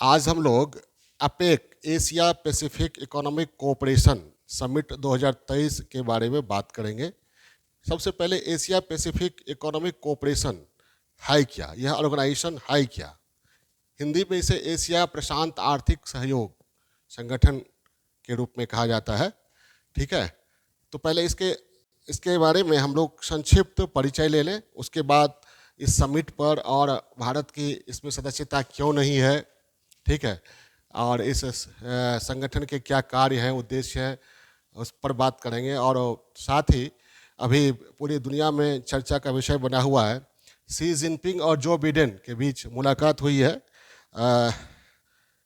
आज हम लोग APEC Asia Pacific economic cooperation summit 2023 के बारे में बात करेंगे। सबसे पहले एशिया पैसिफिक इकोनॉमिक कोऑपरेशन है क्या, यह ऑर्गेनाइजेशन है क्या। हिंदी में इसे एशिया प्रशांत आर्थिक सहयोग संगठन के रूप में कहा जाता है। ठीक है, तो पहले इसके बारे में हम लोग संक्षिप्त परिचय ले लें, उसके बाद इस समिट पर और भारत की इसमें सदस्यता क्यों नहीं है, ठीक है, और इस संगठन के क्या कार्य हैं, उद्देश्य हैं, उस पर बात करेंगे। और साथ ही अभी पूरी दुनिया में चर्चा का विषय बना हुआ है, शी जिनपिंग और जो बिडेन के बीच मुलाकात हुई है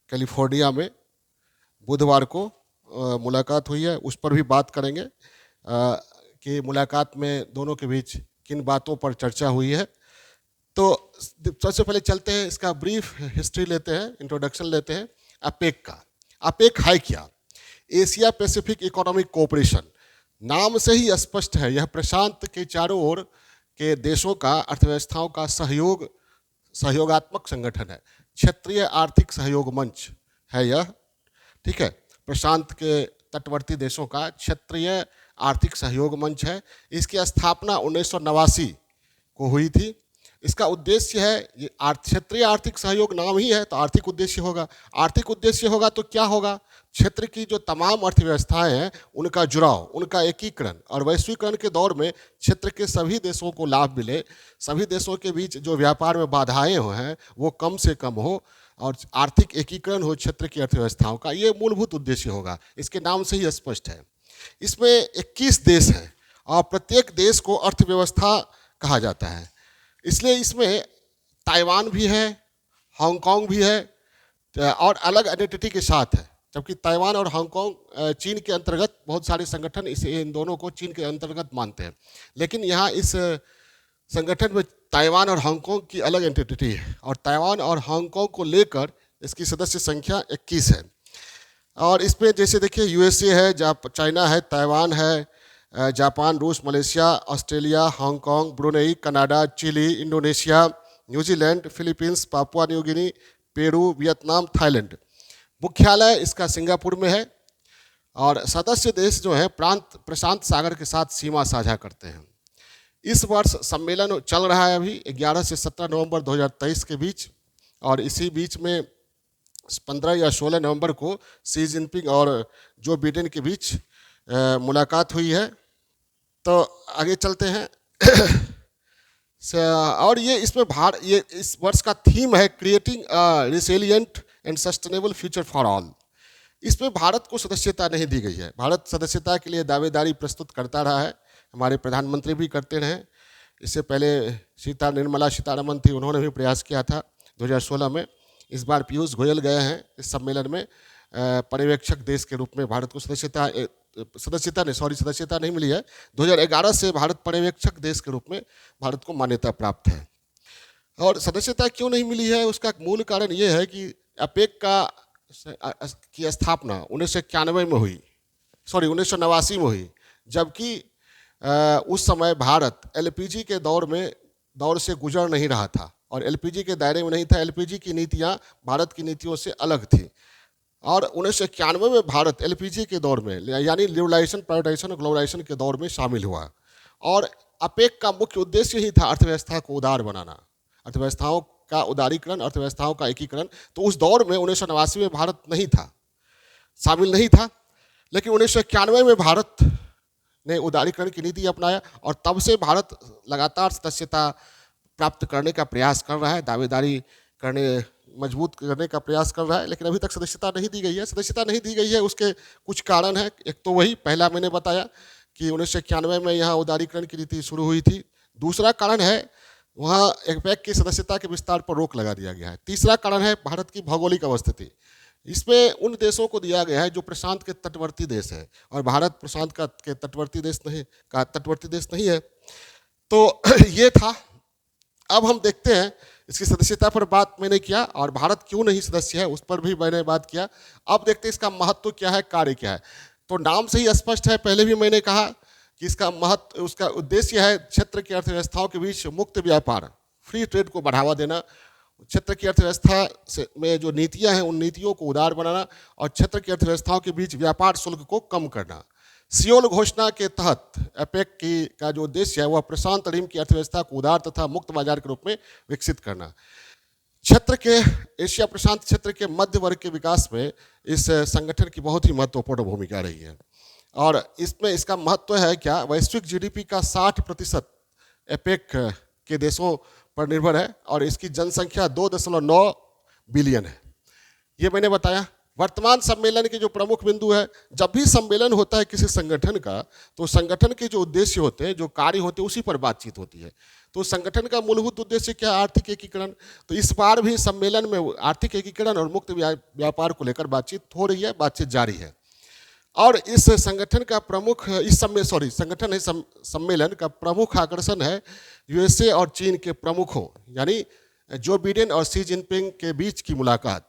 कैलिफोर्निया में बुधवार को मुलाकात हुई है, उस पर भी बात करेंगे कि मुलाकात में दोनों के बीच किन बातों पर चर्चा हुई है। तो सबसे पहले चलते हैं, इसका ब्रीफ हिस्ट्री लेते हैं, इंट्रोडक्शन लेते हैं अपेक का। अपेक है क्या? एशिया पैसिफिक इकोनॉमिक कोऑपरेशन, नाम से ही स्पष्ट है, यह प्रशांत के चारों ओर के देशों का अर्थव्यवस्थाओं का सहयोगात्मक संगठन है। क्षेत्रीय आर्थिक सहयोग मंच है यह, ठीक है, प्रशांत के तटवर्ती देशों का क्षेत्रीय आर्थिक सहयोग मंच है। इसकी स्थापना 1989 को हुई थी। इसका उद्देश्य है, ये क्षेत्रीय आर्थिक सहयोग नाम ही है तो आर्थिक उद्देश्य होगा। आर्थिक उद्देश्य होगा तो क्या होगा? क्षेत्र की जो तमाम अर्थव्यवस्थाएं हैं उनका जुड़ाव, उनका एकीकरण, और वैश्वीकरण के दौर में क्षेत्र के सभी देशों को लाभ मिले, सभी देशों के बीच जो व्यापार में बाधाएं हो हैं वो कम से कम हो, और आर्थिक एकीकरण हो क्षेत्र की अर्थव्यवस्थाओं का, ये मूलभूत उद्देश्य होगा। इसके नाम से ही स्पष्ट है। इसमें 21 देश हैं और प्रत्येक देश को अर्थव्यवस्था कहा जाता है, इसलिए इसमें ताइवान भी है, हांगकांग भी है और अलग आइडेंटिटी के साथ है। जबकि ताइवान और हांगकांग चीन के अंतर्गत, बहुत सारे संगठन इन दोनों को चीन के अंतर्गत मानते हैं, लेकिन यहाँ इस संगठन में ताइवान और हांगकांग की अलग एंटिटी है, और ताइवान और हांगकांग को लेकर इसकी सदस्य संख्या 21 है। और इसमें जैसे देखिए यूएसए है, चाइना है, ताइवान है, जापान, रूस, Malaysia, Australia, Hong Kong, Brunei, Canada, Chile, Indonesia, New Zealand, Philippines, Papua New Guinea, Peru, Vietnam, Thailand. मुख्यालय इसका सिंगापुर में है, और सदस्य देश जो है प्रशांत सागर के साथ सीमा साझा करते हैं। इस वर्ष सम्मेलन चल रहा है अभी 11 से 17 नवंबर 2023 के बीच, और इसी बीच में 15 या 16 नवंबर को शी जिनपिंग और जो बिडेन के बीच मुलाकात हुई है। तो आगे चलते हैं और ये इसमें ये इस वर्ष का थीम है creating resilient and sustainable future for all. इसमें भारत को सदस्यता नहीं दी गई है। भारत सदस्यता के लिए दावेदारी प्रस्तुत करता रहा है, हमारे प्रधानमंत्री भी करते रहे। इससे पहले निर्मला सीतारमण थी, उन्होंने भी प्रयास किया था 2016 में। इस बार पीयूष गोयल गए हैं इस सम्मेलन में पर्यवेक्षक देश के रूप में। भारत को सदस्यता नहीं मिली है। 2011 से भारत पर्यवेक्षक देश के रूप में भारत को मान्यता प्राप्त है। और सदस्यता क्यों नहीं मिली है, उसका मूल कारण ये है कि अपेक की स्थापना 1991 में हुई, 1989 में हुई, जबकि उस समय भारत एलपीजी के दौर से गुजर नहीं रहा था और एलपीजी के दायरे में नहीं था। एलपीजी की नीतियाँ भारत की नीतियों से अलग थी, और 1991 में भारत एलपीजी के दौर में, यानी लिबरलाइजेशन, प्राइवेटाइजेशन और ग्लोबलाइजेशन के दौर में शामिल हुआ। और अपेक का मुख्य उद्देश्य ही था अर्थव्यवस्था को उदार बनाना, अर्थव्यवस्थाओं का उदारीकरण, अर्थव्यवस्थाओं का एकीकरण। तो उस दौर में 1989 में भारत नहीं था, शामिल नहीं था, लेकिन 1991 में भारत ने उदारीकरण की नीति अपनाया, और तब से भारत लगातार सदस्यता प्राप्त करने का प्रयास कर रहा है, दावेदारी मजबूत करने का प्रयास कर रहा है, लेकिन अभी तक सदस्यता नहीं दी गई है। सदस्यता नहीं दी गई है, उसके कुछ कारण हैं। एक तो वही पहला मैंने बताया कि 1991 में यहाँ उदारीकरण की नीति शुरू हुई थी। दूसरा कारण है वहाँ अपेक की सदस्यता के विस्तार पर रोक लगा दिया गया है। तीसरा कारण है भारत की भौगोलिक अवस्थिति। इसमें उन देशों को दिया गया है जो प्रशांत के तटवर्ती देश है, और भारत प्रशांत के तटवर्ती देश नहीं है। तो ये था। अब हम देखते हैं, इसकी सदस्यता पर बात मैंने किया, और भारत क्यों नहीं सदस्य है उस पर भी मैंने बात किया। अब देखते हैं इसका महत्व क्या है, कार्य क्या है। तो नाम से ही स्पष्ट है, पहले भी मैंने कहा कि इसका महत्व, उसका उद्देश्य है क्षेत्र की अर्थव्यवस्थाओं के बीच मुक्त व्यापार, फ्री ट्रेड को बढ़ावा देना, क्षेत्र की अर्थव्यवस्था में जो नीतियां हैं उन नीतियों को उदार बनाना और क्षेत्र की अर्थव्यवस्थाओं के बीच व्यापार शुल्क को कम करना। सियोल घोषणा के तहत एपेक का जो उद्देश्य है वह प्रशांत रिम की अर्थव्यवस्था को उदार तथा मुक्त बाजार के रूप में विकसित करना। क्षेत्र के एशिया प्रशांत क्षेत्र के मध्य वर्ग के विकास में इस संगठन की बहुत ही महत्वपूर्ण भूमिका रही है। और इसमें इसका महत्व है क्या, वैश्विक जीडीपी का 60% एपेक के देशों पर निर्भर है और इसकी जनसंख्या 2.9 बिलियन है। ये मैंने बताया। वर्तमान सम्मेलन के जो प्रमुख बिंदु है, जब भी सम्मेलन होता है किसी संगठन का तो संगठन के जो उद्देश्य होते हैं, जो कार्य होते हैं, उसी पर बातचीत होती है। तो संगठन का मूलभूत उद्देश्य क्या है? आर्थिक एकीकरण। तो इस बार भी सम्मेलन में आर्थिक एकीकरण और मुक्त व्यापार को लेकर बातचीत हो रही है, बातचीत जारी है। और इस संगठन का प्रमुख सम्मेलन का प्रमुख आकर्षण है यूएसए और चीन के प्रमुखों यानी जो बिडेन और शी जिनपिंग के बीच की मुलाकात।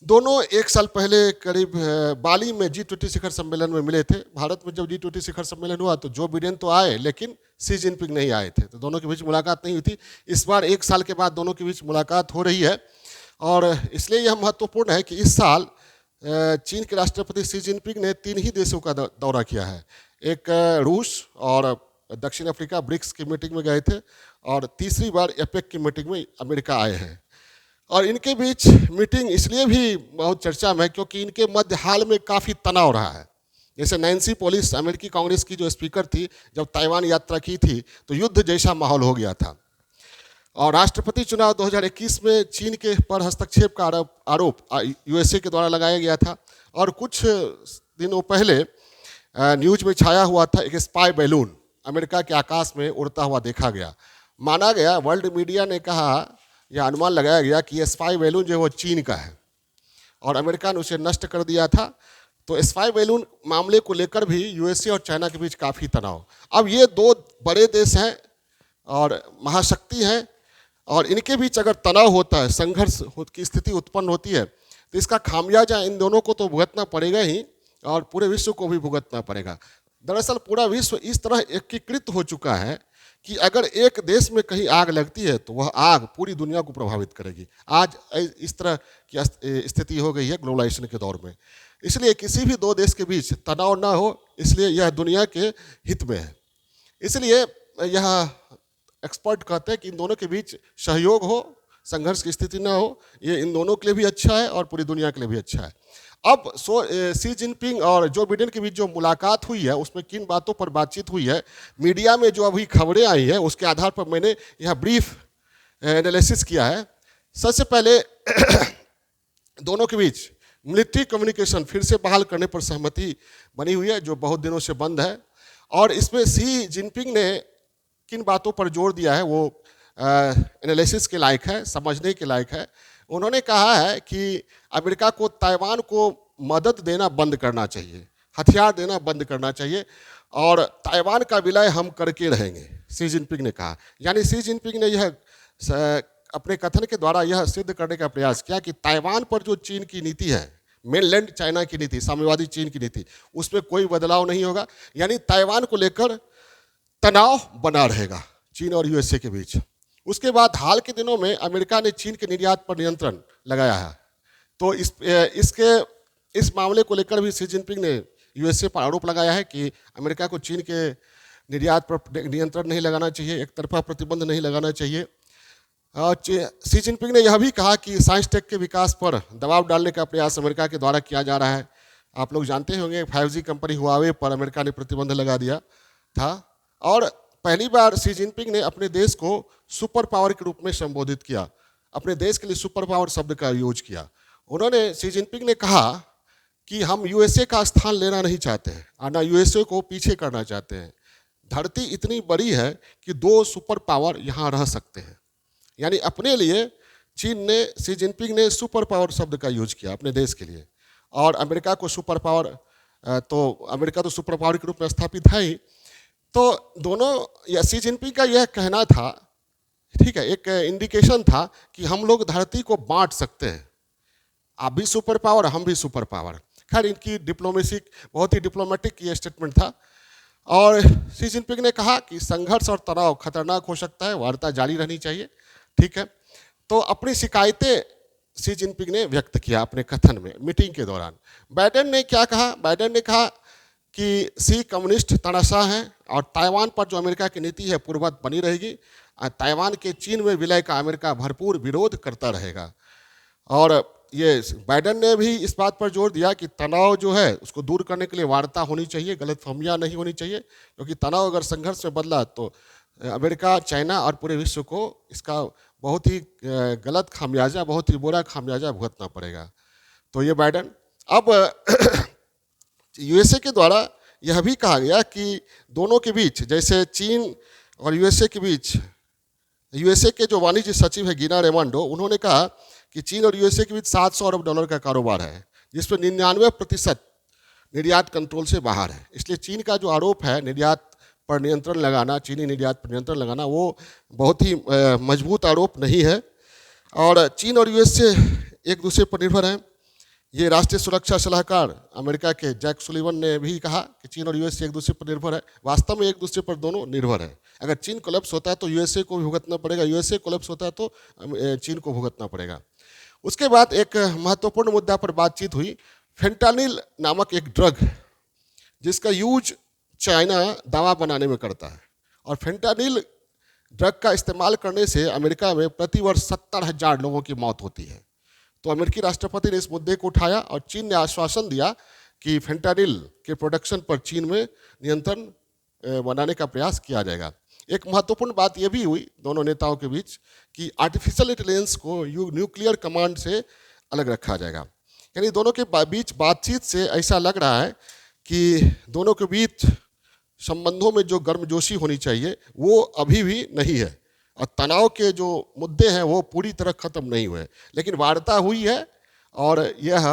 दोनों एक साल पहले करीब बाली में G20 शिखर सम्मेलन में मिले थे। भारत में जब G20 शिखर सम्मेलन हुआ तो जो बिडेन तो आए लेकिन शी जिनपिंग नहीं आए थे, तो दोनों के बीच मुलाकात नहीं हुई थी। इस बार एक साल के बाद दोनों के बीच मुलाकात हो रही है और इसलिए यह महत्वपूर्ण है कि इस साल चीन के राष्ट्रपति शी जिनपिंग ने 3 ही देशों का दौरा किया है। एक रूस और दक्षिण अफ्रीका ब्रिक्स की मीटिंग में गए थे और तीसरी बार एपेक की मीटिंग में अमेरिका आए हैं। और इनके बीच मीटिंग इसलिए भी बहुत चर्चा में है क्योंकि इनके मध्य हाल में काफ़ी तनाव रहा है। जैसे नैन्सी पेलोसी अमेरिकी कांग्रेस की जो स्पीकर थी, जब ताइवान यात्रा की थी तो युद्ध जैसा माहौल हो गया था। और राष्ट्रपति चुनाव 2021 में चीन के पर हस्तक्षेप का आरोप यूएसए के द्वारा लगाया गया था। और कुछ दिनों पहले न्यूज में छाया हुआ था एक स्पाई बैलून अमेरिका के आकाश में उड़ता हुआ देखा गया। माना गया, वर्ल्ड मीडिया ने कहा, यह अनुमान लगाया गया कि यह स्पाई बैलून जो है वो चीन का है और अमेरिका ने उसे नष्ट कर दिया था। तो स्पाई बैलून मामले को लेकर भी यूएसए और चाइना के बीच काफ़ी तनाव। अब ये 2 बड़े देश हैं और महाशक्ति हैं और इनके बीच अगर तनाव होता है, संघर्ष की स्थिति उत्पन्न होती है तो इसका खामियाजा इन दोनों को तो भुगतना पड़ेगा ही और पूरे विश्व को भी भुगतना पड़ेगा। दरअसल पूरा विश्व इस तरह एकीकृत हो चुका है कि अगर एक देश में कहीं आग लगती है तो वह आग पूरी दुनिया को प्रभावित करेगी। आज इस तरह की स्थिति हो गई है ग्लोबलाइजेशन के दौर में। इसलिए किसी भी 2 देश के बीच तनाव ना हो, इसलिए यह दुनिया के हित में है। इसलिए यह एक्सपर्ट कहते हैं कि इन दोनों के बीच सहयोग हो, संघर्ष की स्थिति ना हो, ये इन दोनों के लिए भी अच्छा है और पूरी दुनिया के लिए भी अच्छा है। अब शी जिनपिंग और जो बिडेन के बीच जो मुलाकात हुई है उसमें किन बातों पर बातचीत हुई है, मीडिया में जो अभी खबरें आई हैं उसके आधार पर मैंने यह ब्रीफ एनालिसिस किया है। सबसे पहले दोनों के बीच मिलिट्री कम्युनिकेशन फिर से बहाल करने पर सहमति बनी हुई है जो बहुत दिनों से बंद है। और इसमें शी जिनपिंग ने किन बातों पर जोर दिया है वो एनालिसिस के लायक है, समझने के लायक है। उन्होंने कहा है कि अमेरिका को ताइवान को मदद देना बंद करना चाहिए, हथियार देना बंद करना चाहिए और ताइवान का विलय हम करके रहेंगे, शी जिनपिंग ने कहा। यानी शी जिनपिंग ने यह अपने कथन के द्वारा यह सिद्ध करने का प्रयास किया कि ताइवान पर जो चीन की नीति है, मेनलैंड चाइना की नीति, साम्यवादी चीन की नीति, उसमें कोई बदलाव नहीं होगा। यानी ताइवान को लेकर तनाव बना रहेगा चीन और यूएसए के बीच। उसके बाद हाल के दिनों में अमेरिका ने चीन के निर्यात पर नियंत्रण लगाया है। तो इस मामले को लेकर भी शी जिनपिंग ने यूएसए पर आरोप लगाया है कि अमेरिका को चीन के निर्यात पर नियंत्रण नहीं लगाना चाहिए, एक तरफा प्रतिबंध नहीं लगाना चाहिए। शी जिनपिंग ने यह भी कहा कि साइंस टेक के विकास पर दबाव डालने का प्रयास अमेरिका के द्वारा किया जा रहा है। आप लोग जानते होंगे 5G कंपनी हुआवे पर अमेरिका ने प्रतिबंध लगा दिया था और पहली बार शी जिनपिंग ने अपने देश को सुपर पावर के रूप में संबोधित किया, अपने देश के लिए सुपर पावर शब्द का यूज किया। उन्होंने शी जिनपिंग ने कहा कि हम यूएसए का स्थान लेना नहीं चाहते हैं और ना यूएसए को पीछे करना चाहते हैं। धरती इतनी बड़ी है कि 2 सुपर पावर यहाँ रह सकते हैं। यानी अपने लिए शी जिनपिंग ने सुपर पावर शब्द का यूज किया अपने देश के लिए। और अमेरिका को सुपर पावर, तो अमेरिका तो सुपर पावर के रूप में स्थापित है ही। तो दोनों शी जिनपिंग का यह कहना था, ठीक है, एक इंडिकेशन था कि हम लोग धरती को बांट सकते हैं, आप भी सुपर पावर, हम भी सुपर पावर। खैर इनकी डिप्लोमेसी बहुत ही डिप्लोमेटिक ये स्टेटमेंट था। और शी जिनपिंग ने कहा कि संघर्ष और तनाव खतरनाक हो सकता है, वार्ता जारी रहनी चाहिए, ठीक है। तो अपनी शिकायतें शी जिनपिंग ने व्यक्त किया अपने कथन में मीटिंग के दौरान। बाइडेन ने क्या कहा? बाइडेन ने कहा कि शी कम्युनिस्ट तानाशाह हैं और ताइवान पर जो अमेरिका की नीति है पूर्ववत बनी रहेगी। ताइवान के चीन में विलय का अमेरिका भरपूर विरोध करता रहेगा। और ये बाइडेन ने भी इस बात पर जोर दिया कि तनाव जो है उसको दूर करने के लिए वार्ता होनी चाहिए, गलतफहमियां नहीं होनी चाहिए, क्योंकि तनाव अगर संघर्ष में बदला तो अमेरिका, चाइना और पूरे विश्व को इसका बहुत ही गलत खामियाजा, बहुत ही बुरा खामियाजा भुगतना पड़ेगा। तो ये बाइडेन। अब यूएसए के द्वारा यह भी कहा गया कि दोनों के बीच, जैसे चीन और यूएसए के बीच, यूएसए के जो वाणिज्य सचिव है गिना रेमंडो, उन्होंने कहा कि चीन और यूएसए के बीच 700 अरब डॉलर का कारोबार है, जिसमें 99% निर्यात कंट्रोल से बाहर है। इसलिए चीन का जो आरोप है निर्यात पर नियंत्रण लगाना, चीनी निर्यात पर नियंत्रण लगाना, वो बहुत ही मजबूत आरोप नहीं है। और चीन और यूएसए एक दूसरे पर निर्भर हैं। ये राष्ट्रीय सुरक्षा सलाहकार अमेरिका के जैक सुलिवन ने भी कहा कि चीन और यूएसए एक दूसरे पर निर्भर है। वास्तव में एक दूसरे पर दोनों निर्भर है। अगर चीन कोलैप्स होता है तो यूएसए को भी भुगतना पड़ेगा, यूएसए कोलैप्स होता है तो चीन को भुगतना पड़ेगा। उसके बाद एक महत्वपूर्ण मुद्दा पर बातचीत हुई, फेंटानिल नामक एक ड्रग जिसका यूज चाइना दवा बनाने में करता है। और फेंटानिल ड्रग का इस्तेमाल करने से अमेरिका में प्रतिवर्ष 70,000 लोगों की मौत होती है। तो अमेरिकी राष्ट्रपति ने इस मुद्दे को उठाया और चीन ने आश्वासन दिया कि फेंटानिल के प्रोडक्शन पर चीन में नियंत्रण बनाने का प्रयास किया जाएगा। एक महत्वपूर्ण बात यह भी हुई दोनों नेताओं के बीच कि आर्टिफिशियल इंटेलिजेंस को न्यूक्लियर कमांड से अलग रखा जाएगा। यानी दोनों के बीच बातचीत से ऐसा लग रहा है कि दोनों के बीच संबंधों में जो गर्मजोशी होनी चाहिए वो अभी भी नहीं है, और तनाव के जो मुद्दे हैं वो पूरी तरह खत्म नहीं हुए, लेकिन वार्ता हुई है और यह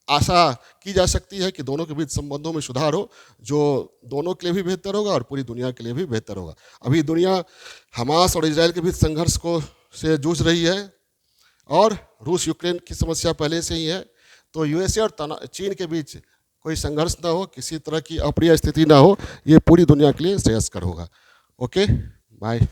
आशा की जा सकती है कि दोनों के बीच संबंधों में सुधार हो, जो दोनों के लिए भी बेहतर होगा और पूरी दुनिया के लिए भी बेहतर होगा। अभी दुनिया हमास और इजराइल के बीच संघर्ष से जूझ रही है और रूस यूक्रेन की समस्या पहले से ही है। तो यूएसए और चीन के बीच कोई संघर्ष ना हो, किसी तरह की अप्रिय स्थिति ना हो, ये पूरी दुनिया के लिए श्रेयस्कर होगा। Okay, bye.